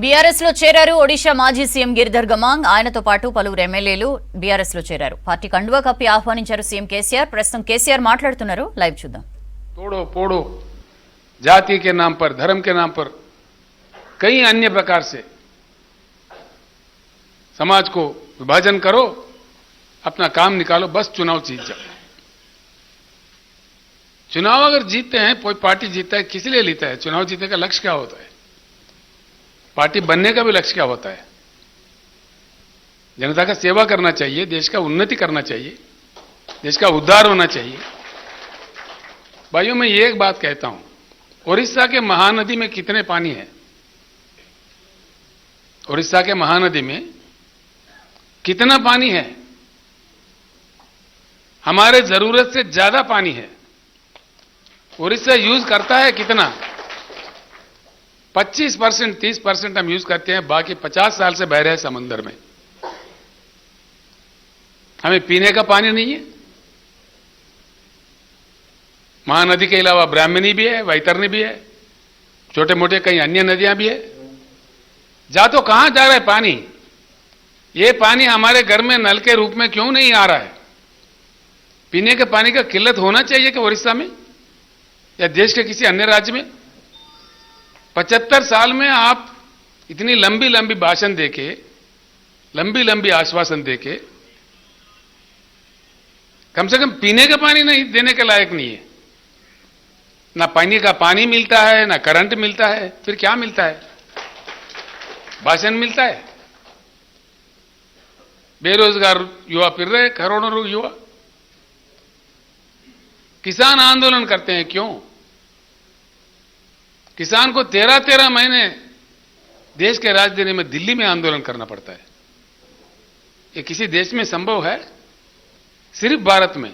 BRS లో చేరారు ఒడిషా మాజీ సీఎం గిరిధర్ గమాంగ్. ఆయనతో పాటు పలువురు ఎమ్మెల్యేలు బీఆర్ఎస్ లో చేరారు. పార్టీ కండువా కప్పి ఆహ్వానించారు సీఎం కేసీఆర్. ప్రస్తుతం కేసీఆర్ మాట్లాడుతున్నారు. లైవ్ చూద్దాం. तोड़ो पोड़ो, जाति के नाम पर, धर्म के नाम पर, कई अन्य प्रकार से समाज को विभाजन करो, अपना काम निकालो, बस चुनाव जीत जाओ। चुनाव अगर जीतते हैं, कोई पार्टी जीतता है, किस लिए लेता है? चुनाव जीतने का लक्ष्य क्या होता है? पार्टी बनने का भी लक्ष्य क्या होता है? जनता का सेवा करना चाहिए, देश का उन्नति करना चाहिए, देश का उद्धार होना चाहिए। भाइयों, मैं ये एक बात कहता हूं, उड़ीसा के महानदी में कितने पानी है? उड़ीसा के महानदी में कितना पानी है? हमारे जरूरत से ज्यादा पानी है। उड़ीसा यूज करता है कितना? 25%, 30% हम यूज करते हैं, बाकी 50 साल से बह रहे हैं समुद्र में। हमें पीने का पानी नहीं है। महानदी के अलावा ब्राह्मणी भी है, वैतरणी भी है, छोटे मोटे कई अन्य नदियां भी है। जा तो कहां जा रहा है पानी? ये पानी हमारे घर में नल के रूप में क्यों नहीं आ रहा है? पीने के पानी का किल्लत होना चाहिए कि उड़ीसा में या देश के किसी अन्य राज्य में? 75 साल में आप इतनी लंबी लंबी भाषण देके, लंबी लंबी आश्वासन देके, कम से कम पीने का पानी नहीं देने के लायक नहीं है। ना पानी का पानी मिलता है, ना करंट मिलता है, फिर क्या मिलता है? भाषण मिलता है। बेरोजगार युवा फिर रहे, करोड़ों युवा। किसान आंदोलन करते हैं, क्यों? किसान को 13-13 महीने देश के राजधानी में दिल्ली में आंदोलन करना पड़ता है। ये किसी देश में संभव है? सिर्फ भारत में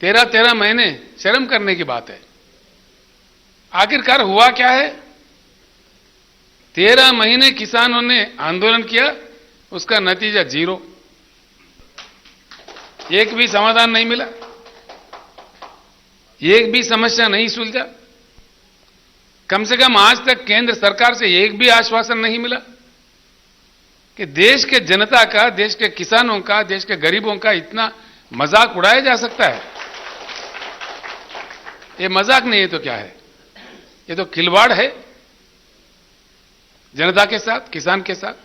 13-13 महीने शर्म करने की बात है। आखिरकार हुआ क्या है? 13 महीने किसानों ने आंदोलन किया, उसका नतीजा जीरो। एक भी समाधान नहीं मिला, एक भी समस्या नहीं सुलझा। कम से कम आज तक केंद्र सरकार से एक भी आश्वासन नहीं मिला कि देश के जनता का, देश के किसानों का, देश के गरीबों का इतना मजाक उड़ाया जा सकता है। ये मजाक नहीं है तो क्या है? ये तो खिलवाड़ है जनता के साथ, किसान के साथ।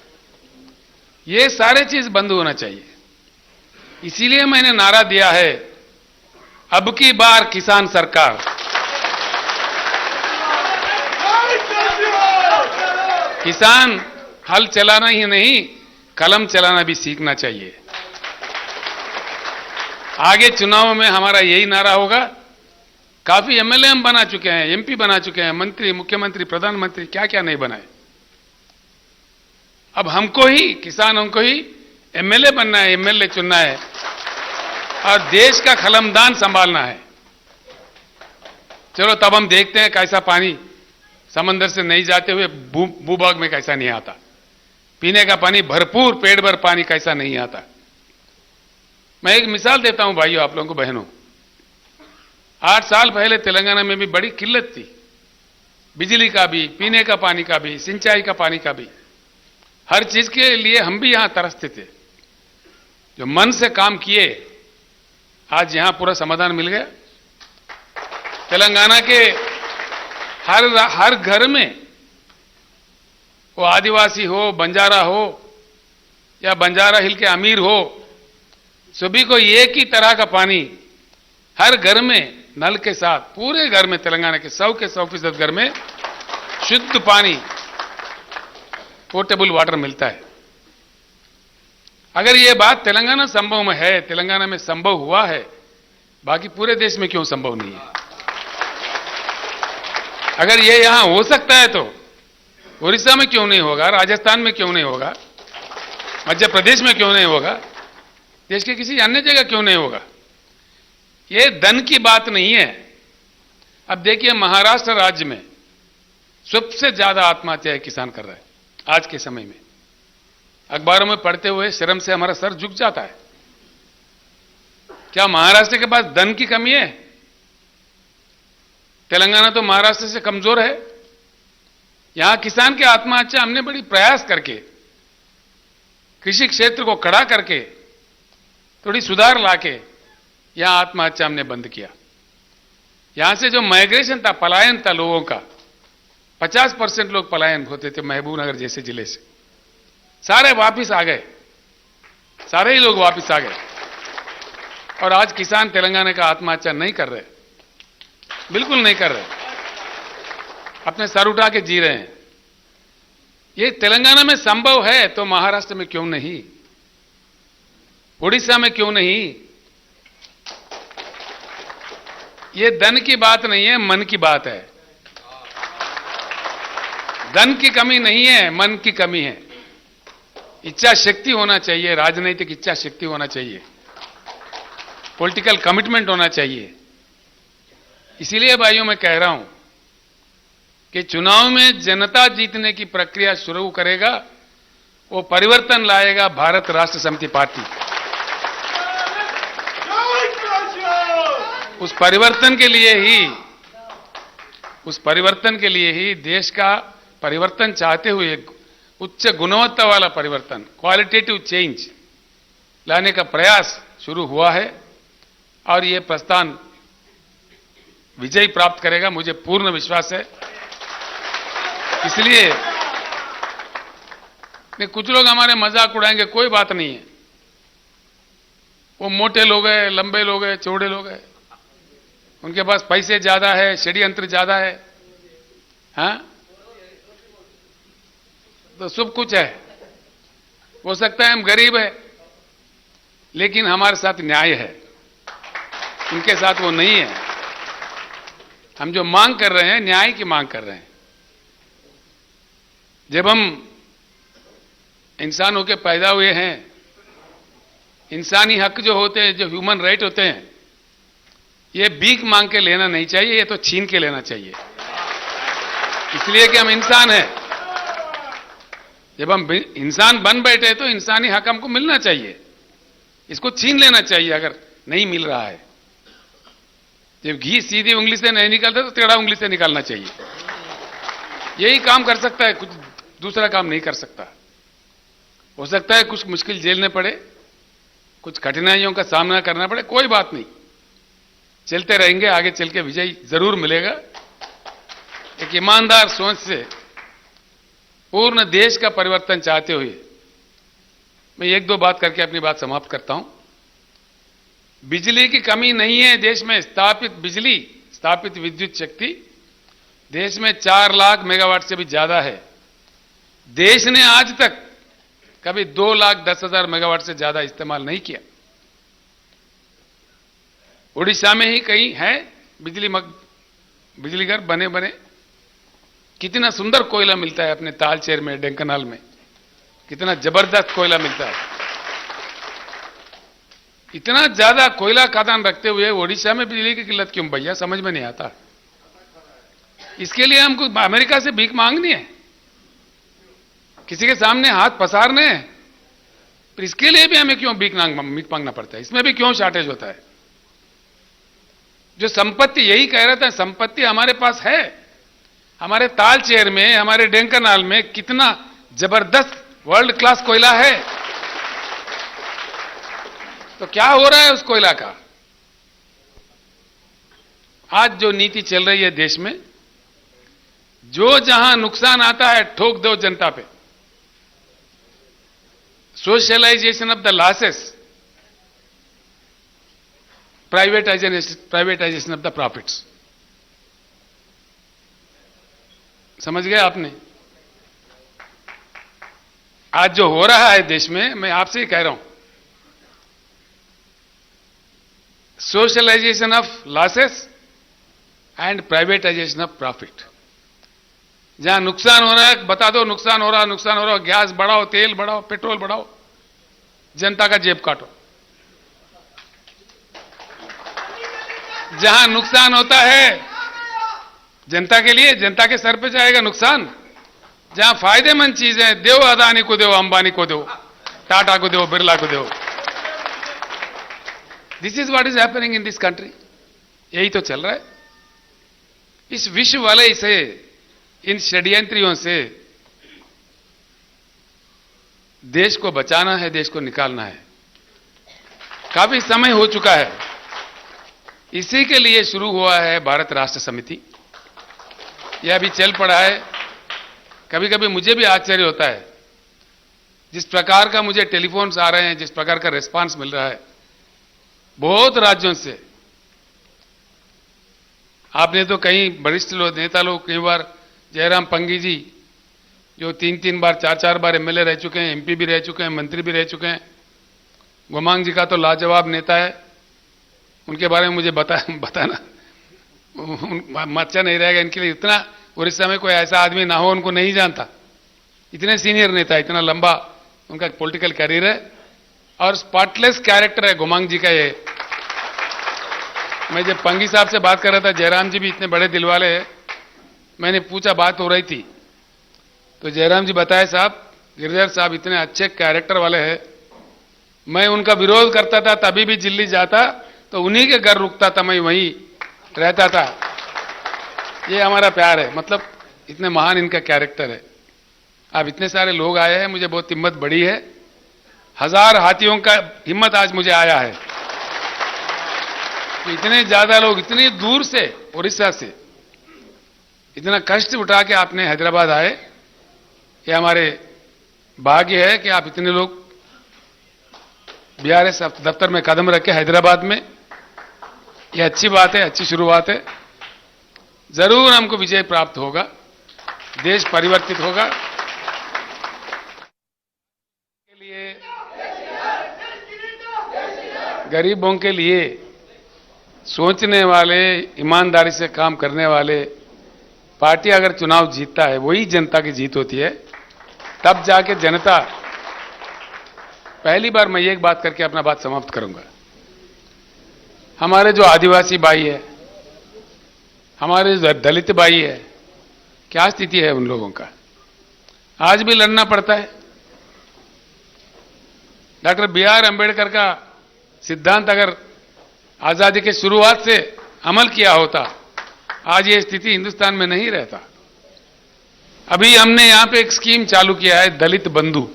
ये सारे चीज बंद होना चाहिए। इसीलिए मैंने नारा दिया है, अब की बार किसान सरकार। किसान हल चलाना ही नहीं, कलम चलाना भी सीखना चाहिए। आगे चुनाव में हमारा यही नारा होगा। काफी एमएलए हम बना चुके हैं, एमपी बना चुके हैं, मंत्री, मुख्यमंत्री, प्रधानमंत्री, क्या क्या नहीं बनाए। अब हमको ही, किसानों को ही एमएलए बनना है, एमएलए चुनना है और देश का कलमदान संभालना है। चलो तब हम देखते हैं कैसा पानी समंदर से नहीं जाते हुए भूभाग में कैसा नहीं आता, पीने का पानी भरपूर पेट भर पानी कैसा नहीं आता। मैं एक मिसाल देता हूं भाइयों, आप लोगों को, बहनों। 8 साल पहले तेलंगाना में भी बड़ी किल्लत थी, बिजली का भी, पीने का पानी का भी, सिंचाई का पानी का भी। हर चीज के लिए हम भी यहां तरसते थे। जो मन से काम किए, आज यहां पूरा समाधान मिल गया। तेलंगाना के हर घर में, वो आदिवासी हो, बंजारा हो या बंजारा हिल के अमीर हो, सभी को एक ही तरह का पानी हर घर में नल के साथ, पूरे घर में, तेलंगाना के 100% घर में शुद्ध पानी, पोर्टेबल वाटर मिलता है। अगर ये बात तेलंगाना संभव में है, तेलंगाना में संभव हुआ है, बाकी पूरे देश में क्यों संभव नहीं है? अगर ये यहां हो सकता है तो उड़ीसा में क्यों नहीं होगा? राजस्थान में क्यों नहीं होगा? मध्य प्रदेश में क्यों नहीं होगा? देश के किसी अन्य जगह क्यों नहीं होगा? ये धन की बात नहीं है। अब देखिए, महाराष्ट्र राज्य में सबसे ज्यादा आत्महत्याएं किसान कर रहा है आज के समय में। अखबारों में पढ़ते हुए शर्म से हमारा सर झुक जाता है। क्या महाराष्ट्र के पास धन की कमी है? तेलंगाना तो महाराष्ट्र से कमजोर है। यहां किसान के आत्महत्या हमने बड़ी प्रयास करके, कृषि क्षेत्र को खड़ा करके, थोड़ी सुधार लाके यहां आत्महत्या हमने बंद किया। यहां से जो माइग्रेशन था, पलायन था लोगों का, 50% लोग पलायन होते थे महबूबनगर जैसे जिले से, सारे वापिस आ गए, सारे ही लोग वापिस आ गए। और आज किसान तेलंगाना का आत्महत्या नहीं कर रहे, बिल्कुल नहीं कर रहे, अपने सर उठा के जी रहे हैं। ये तेलंगाना में संभव है तो महाराष्ट्र में क्यों नहीं, उड़ीसा में क्यों नहीं? ये धन की बात नहीं है, मन की बात है। धन की कमी नहीं है, मन की कमी है। इच्छा शक्ति होना चाहिए, राजनीतिक इच्छा शक्ति होना चाहिए, पॉलिटिकल कमिटमेंट होना चाहिए। इसीलिए भाइयों मैं कह रहा हूं कि चुनाव में जनता जीतने की प्रक्रिया शुरू करेगा, वो परिवर्तन लाएगा भारत राष्ट्र समिति पार्टी। उस परिवर्तन के लिए ही देश का परिवर्तन चाहते हुए उच्च गुणवत्ता वाला परिवर्तन, क्वालिटेटिव चेंज लाने का प्रयास शुरू हुआ है और ये प्रस्थान विजय प्राप्त करेगा, मुझे पूर्ण विश्वास है। इसलिए कुछ लोग हमारे मजाक उड़ाएंगे, कोई बात नहीं है। वो मोटे लोग हैं, लंबे लोग हैं, चौड़े लोग हैं, उनके पास पैसे ज्यादा है, षड्यंत्र ज्यादा है, हाँ, तो सब कुछ है। हो सकता है हम गरीब है, लेकिन हमारे साथ न्याय है, उनके साथ वो नहीं है। हम जो मांग कर रहे हैं, न्याय की मांग कर रहे हैं। जब हम इंसान होकर पैदा हुए हैं, इंसानी हक जो होते हैं, जो ह्यूमन राइट होते हैं, ये भीख मांग के लेना नहीं चाहिए, ये तो छीन के लेना चाहिए। इसलिए कि हम इंसान हैं। जब हम इंसान बन बैठे तो इंसानी हक हमको मिलना चाहिए, इसको छीन लेना चाहिए अगर नहीं मिल रहा है। जब घी सीधी उंगली से नहीं निकलता तो टेढ़ा उंगली से निकालना चाहिए। यही काम कर सकता है, कुछ दूसरा काम नहीं कर सकता। हो सकता है कुछ मुश्किल झेलने पड़े, कुछ कठिनाइयों का सामना करना पड़े, कोई बात नहीं, चलते रहेंगे, आगे चल के विजय जरूर मिलेगा। एक ईमानदार सोच से पूर्ण देश का परिवर्तन चाहते हुए मैं एक दो बात करके अपनी बात समाप्त करता हूं। बिजली की कमी नहीं है देश में। स्थापित विद्युत शक्ति देश में 4 लाख मेगावाट से भी ज्यादा है। देश ने आज तक कभी 2,10,000 मेगावाट से ज्यादा इस्तेमाल नहीं किया। उड़ीसा में ही कहीं है बिजली घर बने। कितना सुंदर कोयला मिलता है अपने तालचेर में, ढेंकनाल में, कितना जबरदस्त कोयला मिलता है। इतना ज्यादा कोयला खदान रखते हुए ओडिशा में बिजली की किल्लत क्यों भैया, समझ में नहीं आता। इसके लिए हमको अमेरिका से भीख मांगनी है, किसी के सामने हाथ पसारने हैं, फिर इसके लिए भी हमें क्यों भीख मांगना पड़ता है? इसमें भी क्यों शॉर्टेज होता है? जो संपत्ति, यही कह रहा था, संपत्ति हमारे पास है। हमारे तालचेर में, हमारे ढेंकनाल में कितना जबरदस्त वर्ल्ड क्लास कोयला है। तो क्या हो रहा है उस कोयला का? आज जो नीति चल रही है देश में, जो जहां नुकसान आता है ठोक दो जनता पे। Socialisation of the losses, privatisation of the profits. समझ गए आपने? आज जो हो रहा है देश में, मैं आपसे ही कह रहा हूं, socialisation of losses and privatisation of profit. जहां नुकसान हो रहा है बता दो, नुकसान हो रहा, गैस बढ़ाओ, तेल बढ़ाओ, पेट्रोल बढ़ाओ, जनता का जेब काटो। जहां नुकसान होता है जनता के लिए, जनता के सर पे जाएगा नुकसान। जहां फायदेमंद चीजें दो, अदानी को दो, अंबानी को दो, टाटा को दो, बिरला को दो। This is what is happening in this country. यही तो चल रहा है। इस विश्व वलय से इन षड्यंत्रियों से देश को बचाना है, देश को निकालना है। काफी समय हो चुका है। इसी के लिए शुरू हुआ है भारत राष्ट्र समिति। यह अभी चल पड़ा है। कभी कभी मुझे भी आश्चर्य होता है, जिस प्रकार का मुझे टेलीफोन्स आ रहे हैं, जिस प्रकार का रिस्पांस मिल रहा है बहुत राज्यों से। आपने तो कई वरिष्ठ नेता लोग, कई बार जयराम पंगी जी जो 3-3 बार 4-4 बार एमएलए रह चुके हैं, एमपी भी रह चुके हैं, मंत्री भी रह चुके हैं। गोमांग जी का तो लाजवाब नेता है, उनके बारे में मुझे बताना अच्छा नहीं रहेगा इनके लिए। इतना उड़ीसा में कोई ऐसा आदमी ना हो उनको नहीं जानता। इतने सीनियर नेता, इतना लंबा उनका पॉलिटिकल करियर है और स्पॉटलेस कैरेक्टर है गोमांग जी का। ये मैं जब पंगी साहब से बात कर रहा था, जयराम जी भी इतने बड़े दिल वाले हैं, मैंने पूछा, बात हो रही थी तो जयराम जी बताए, साहब गिरधर साहब इतने अच्छे कैरेक्टर वाले हैं, मैं उनका विरोध करता था, तभी भी दिल्ली जाता तो उन्हीं के घर रुकता था, मैं वहीं रहता था। ये हमारा प्यार है, मतलब इतने महान इनका कैरेक्टर है। अब इतने सारे लोग आए हैं, मुझे बहुत हिम्मत बढ़ी है। 1000 हाथियों का हिम्मत आज मुझे आया है। तो इतने ज्यादा लोग इतनी दूर से, उड़ीसा से इतना कष्ट उठा के आपने हैदराबाद आए, ये हमारे भाग्य है कि आप इतने लोग बीआरएस दफ्तर में कदम रखे हैदराबाद में। ये अच्छी बात है, अच्छी शुरुआत है। जरूर हमको विजय प्राप्त होगा, देश परिवर्तित होगा। के लिए गरीबों के लिए सोचने वाले, ईमानदारी से काम करने वाले पार्टी अगर चुनाव जीतता है, वही जनता की जीत होती है। तब जाके जनता, पहली बार मैं एक बात करके अपना बात समाप्त करूंगा। हमारे जो आदिवासी भाई है, हमारे जो दलित भाई है, क्या स्थिति है उन लोगों का? आज भी लड़ना पड़ता है। Doctor B R. अंबेडकर का सिद्धांत अगर आजादी के शुरुआत से अमल किया होता, आज ये स्थिति हिंदुस्तान में नहीं रहता। अभी हमने यहां पे एक स्कीम चालू किया है, दलित बंधु।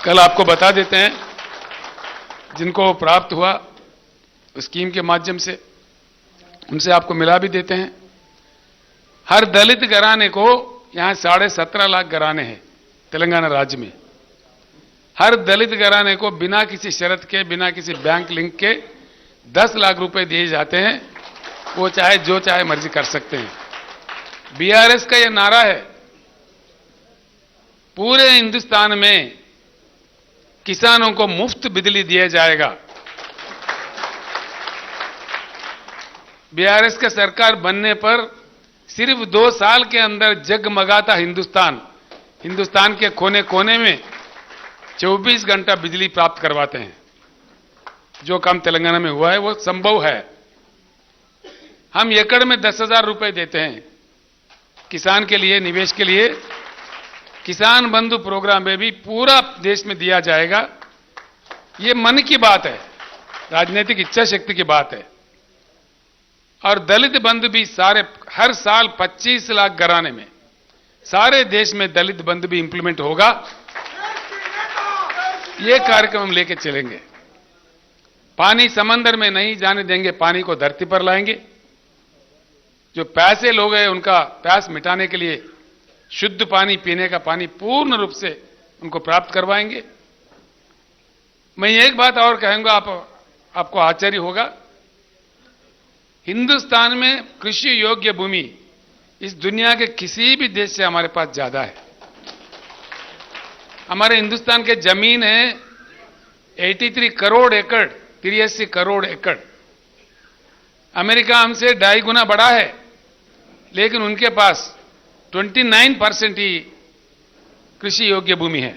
कल आपको बता देते हैं, जिनको प्राप्त हुआ उस स्कीम के माध्यम से, उनसे आपको मिला भी देते हैं। हर दलित घराने को, यहां 17.5 लाख घराने हैं तेलंगाना राज्य में, हर दलित घराने को बिना किसी शर्त के, बिना किसी बैंक लिंक के 10 लाख रुपए दिए जाते हैं। वो चाहे जो चाहे मर्जी कर सकते हैं। बीआरएस का यह नारा है, पूरे हिंदुस्तान में किसानों को मुफ्त बिजली दिया जाएगा। बीआरएस का सरकार बनने पर सिर्फ 2 साल के अंदर जगमगाता हिंदुस्तान, हिंदुस्तान के कोने कोने में 24 घंटा बिजली प्राप्त करवाते हैं। जो काम तेलंगाना में हुआ है वो संभव है। हम एकड़ में 10,000 रुपए देते हैं किसान के लिए, निवेश के लिए। किसान बंधु प्रोग्राम में भी पूरा देश में दिया जाएगा। ये मन की बात है, राजनीतिक इच्छा शक्ति की बात है। और दलित बंधु भी हर साल 25 लाख घराने में, सारे देश में दलित बंधु भी इंप्लीमेंट होगा। ये कार्यक्रम हम लेके चलेंगे। पानी समंदर में नहीं जाने देंगे, पानी को धरती पर लाएंगे। जो प्यासे लोग हैं उनका प्यास मिटाने के लिए शुद्ध पानी, पीने का पानी पूर्ण रूप से उनको प्राप्त करवाएंगे। मैं एक बात और कहूंगा, आपको आश्चर्य होगा। हिंदुस्तान में कृषि योग्य भूमि इस दुनिया के किसी भी देश से हमारे पास ज्यादा है। हमारे हिंदुस्तान के जमीन है 83 करोड़ एकड़, 83 करोड़ एकड़। अमेरिका हमसे 2.5 गुना बड़ा है, लेकिन उनके पास 29% ही कृषि योग्य भूमि है।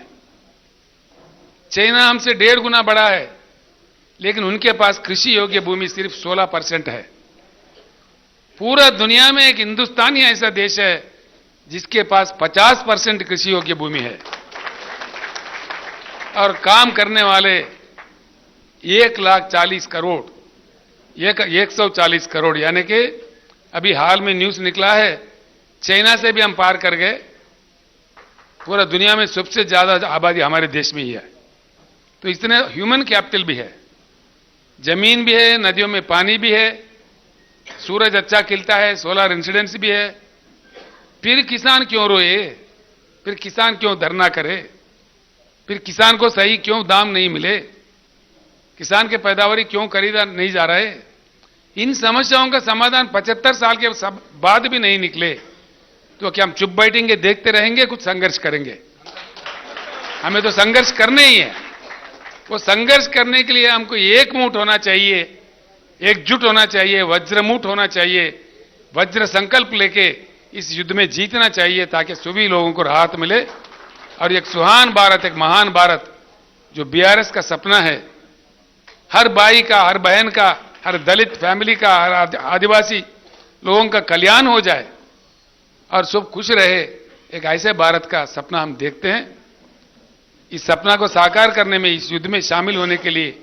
चाइना हमसे 1.5 गुना बड़ा है, लेकिन उनके पास कृषि योग्य भूमि सिर्फ 16% है। पूरा दुनिया में एक हिंदुस्तान ही ऐसा देश है जिसके पास 50% कृषि योग्य भूमि है। और काम करने वाले 140 करोड़, 140 करोड़, यानी कि अभी हाल में न्यूज निकला है चाइना से भी हम पार कर गए। पूरा दुनिया में सबसे ज्यादा आबादी हमारे देश में ही है। तो इतने ह्यूमन कैपिटल भी है, जमीन भी है, नदियों में पानी भी है, सूरज अच्छा खिलता है, सोलर इंसिडेंस भी है। फिर किसान क्यों रोए? फिर किसान क्यों धरना करे? फिर किसान को सही क्यों दाम नहीं मिले? किसान के पैदावारी क्यों खरीदा नहीं जा रहा है? इन समस्याओं का समाधान 75 साल के बाद भी नहीं निकले तो क्या हम चुप बैठेंगे, देखते रहेंगे? कुछ संघर्ष करेंगे। हमें तो संघर्ष करने ही है। वो संघर्ष करने के लिए हमको एकमुठ होना चाहिए, एकजुट होना चाहिए, वज्रमुठ होना चाहिए, वज्र संकल्प लेके इस युद्ध में जीतना चाहिए ताकि सभी लोगों को राहत मिले और एक सुहान भारत, एक महान भारत जो बीआरएस का सपना है, हर भाई का, हर बहन का, हर दलित फैमिली का, हर आदिवासी लोगों का कल्याण हो जाए और सब खुश रहे, एक ऐसे भारत का सपना हम देखते हैं। इस सपना को साकार करने में, इस युद्ध में शामिल होने के लिए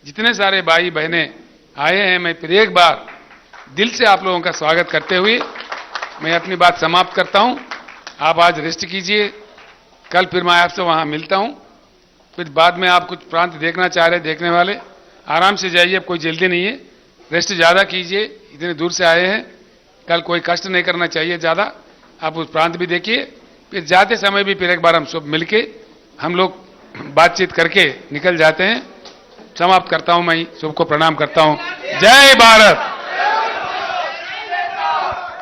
जितने सारे भाई बहनें आए हैं, मैं फिर एक बार दिल से आप लोगों का स्वागत करते हुए मैं अपनी बात समाप्त करता हूं। आप आज रेस्ट कीजिए, कल फिर मैं आपसे वहां मिलता हूं। फिर बाद में आप कुछ प्रांत देखना चाह रहे, देखने वाले आराम से जाइए, कोई जल्दी नहीं है, रेस्ट ज्यादा कीजिए, इतने दूर से आए हैं, कल कोई कष्ट नहीं करना चाहिए ज्यादा। आप उस प्रांत भी देखिए, फिर जाते समय भी फिर एक बार हम सब मिलके हम लोग बातचीत करके निकल जाते हैं। समाप्त करता हूं, मैं सबको प्रणाम करता हूं। जय भारत।